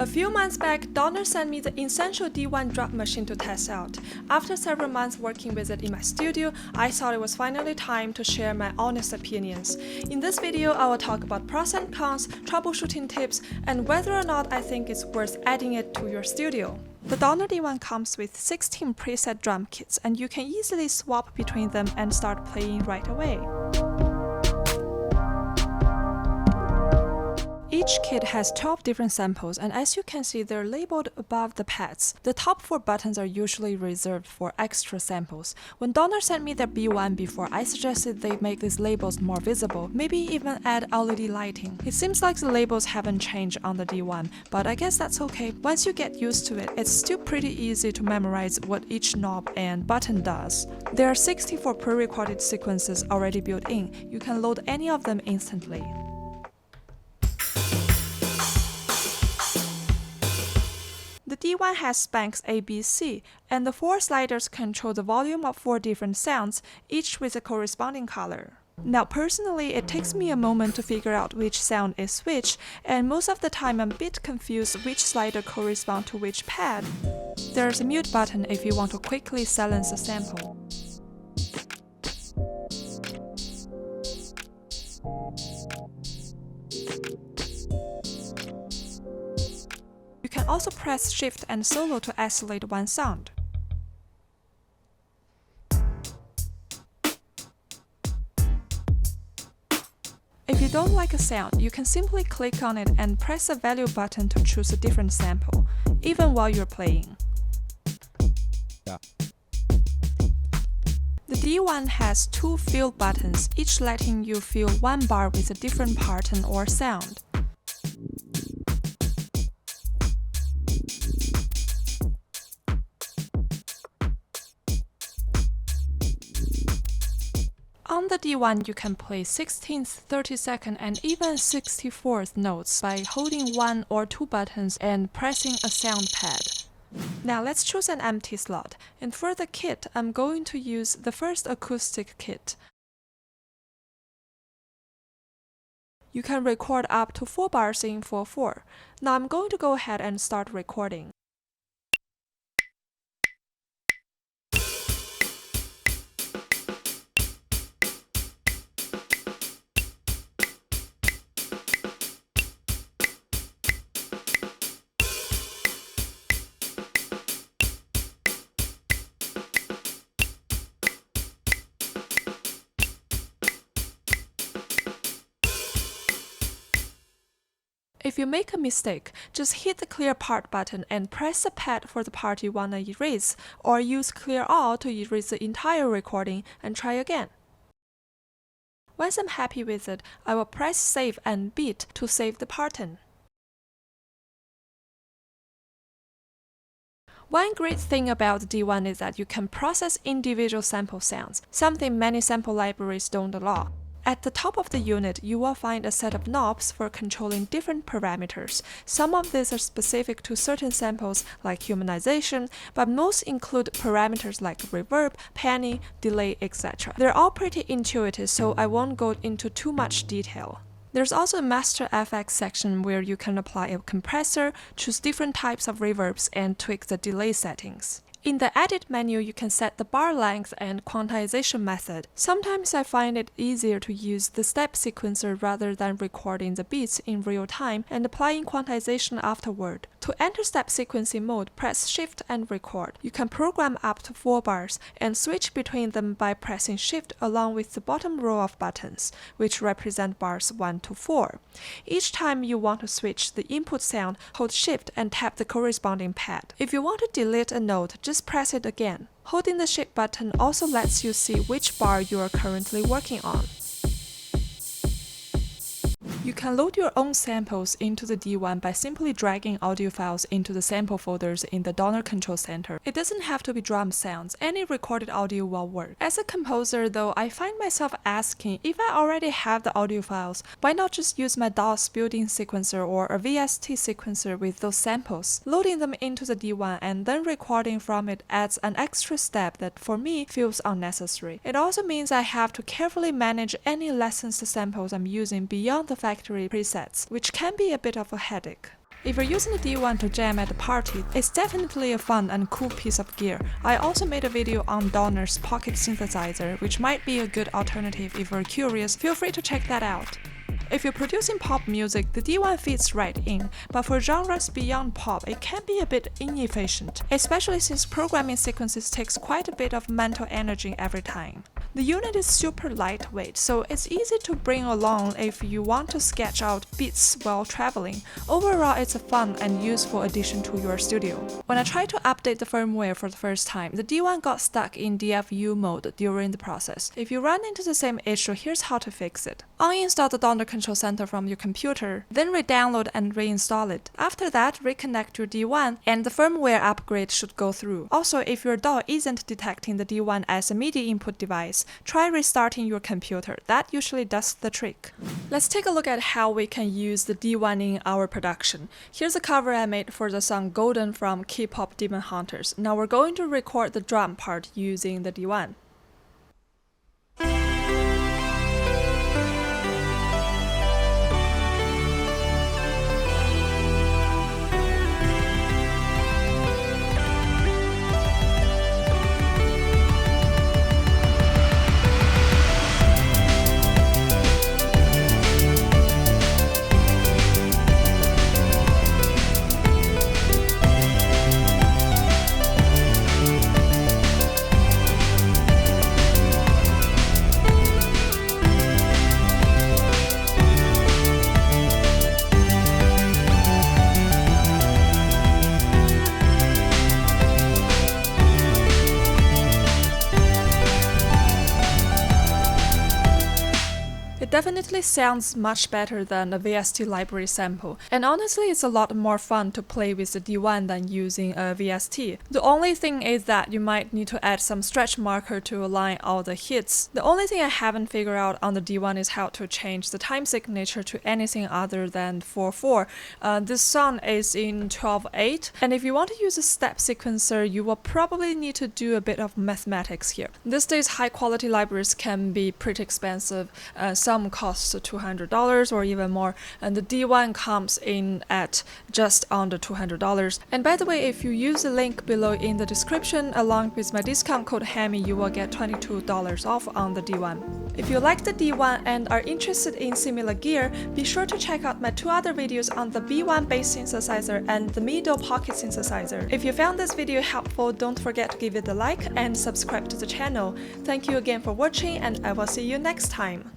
A few months back, Donna sent me the Essential D1 drum machine to test out. After several months working with it in my studio, I thought it was finally time to share my honest opinions. In this video, I will talk about pros and cons, troubleshooting tips, and whether or not I think it's worth adding it to your studio. The Donner D1 comes with 16 preset drum kits, and you can easily swap between them and start playing right away. Each kit has 12 different samples, and as you can see, they're labeled above the pads. The top 4 buttons are usually reserved for extra samples. When Donner sent me their B1 before, I suggested they make these labels more visible, maybe even add LED lighting. It seems like the labels haven't changed on the D1, but I guess that's okay. Once you get used to it, it's still pretty easy to memorize what each knob and button does. There are 64 pre-recorded sequences already built in. You can load any of them instantly. The D1 has spanks A, B, C, and the 4 sliders control the volume of 4 different sounds, each with a corresponding color. Now personally, it takes me a moment to figure out which sound is which, and most of the time I'm a bit confused which slider corresponds to which pad. There's a mute button if you want to quickly silence a sample. You can also press Shift and Solo to isolate one sound. If you don't like a sound, you can simply click on it and press the value button to choose a different sample, even while you're playing. Yeah. The D1 has 2 fill buttons, each letting you fill one bar with a different pattern or sound. On the D1, you can play 16th, 32nd, and even 64th notes by holding 1 or 2 buttons and pressing a sound pad. Now let's choose an empty slot, and for the kit, I'm going to use the first acoustic kit. You can record up to 4 bars in 4/4. Now I'm going to go ahead and start recording. If you make a mistake, just hit the Clear Part button and press the pad for the part you want to erase, or use Clear All to erase the entire recording and try again. Once I'm happy with it, I will press Save and Beat to save the pattern. One great thing about the D1 is that you can process individual sample sounds, something many sample libraries don't allow. At the top of the unit, you will find a set of knobs for controlling different parameters. Some of these are specific to certain samples like humanization, but most include parameters like reverb, panning, delay, etc. They're all pretty intuitive, so I won't go into too much detail. There's also a Master FX section where you can apply a compressor, choose different types of reverbs, and tweak the delay settings. In the Edit menu, you can set the bar length and quantization method. Sometimes I find it easier to use the step sequencer rather than recording the beats in real time and applying quantization afterward. To enter step sequencing mode, press Shift and Record. You can program up to 4 bars and switch between them by pressing Shift along with the bottom row of buttons, which represent bars 1 to 4. Each time you want to switch the input sound, hold Shift and tap the corresponding pad. If you want to delete a note, just press it again. Holding the Shift button also lets you see which bar you are currently working on. You can load your own samples into the D1 by simply dragging audio files into the sample folders in the Donner Control Center. It doesn't have to be drum sounds, any recorded audio will work. As a composer though, I find myself asking, if I already have the audio files, why not just use my DAW's built-in sequencer or a VST sequencer with those samples? Loading them into the D1 and then recording from it adds an extra step that for me feels unnecessary. It also means I have to carefully manage any licensed samples I'm using beyond the factory presets, which can be a bit of a headache. If you're using the D1 to jam at a party, it's definitely a fun and cool piece of gear. I also made a video on Donner's pocket synthesizer, which might be a good alternative if you're curious. Feel free to check that out. If you're producing pop music, the D1 fits right in, but for genres beyond pop, it can be a bit inefficient, especially since programming sequences takes quite a bit of mental energy every time. The unit is super lightweight, so it's easy to bring along if you want to sketch out beats while traveling. Overall, it's a fun and useful addition to your studio. When I tried to update the firmware for the first time, the D1 got stuck in DFU mode during the process. If you run into the same issue, here's how to fix it. Uninstall the Donner Control Center from your computer, then re-download and reinstall it. After that, reconnect your D1 and the firmware upgrade should go through. Also, if your DAW isn't detecting the D1 as a MIDI input device, try restarting your computer. That usually does the trick. Let's take a look at how we can use the D1 in our production. Here's a cover I made for the song Golden from K-pop Demon Hunters. Now we're going to record the drum part using the D1. It definitely sounds much better than a VST library sample, and honestly it's a lot more fun to play with the D1 than using a VST. The only thing is that you might need to add some stretch marker to align all the hits. The only thing I haven't figured out on the D1 is how to change the time signature to anything other than 4/4. This song is in 12/8, and if you want to use a step sequencer, you will probably need to do a bit of mathematics here. These days, high quality libraries can be pretty expensive. Some costs $200 or even more, and the D1 comes in at just under $200. And by the way, if you use the link below in the description along with my discount code HAMMY, you will get $22 off on the D1. If you like the D1 and are interested in similar gear, be sure to check out my 2 other videos on the B1 bass synthesizer and the Mido pocket synthesizer. If you found this video helpful, don't forget to give it a like and subscribe to the channel. Thank you again for watching, and I will see you next time.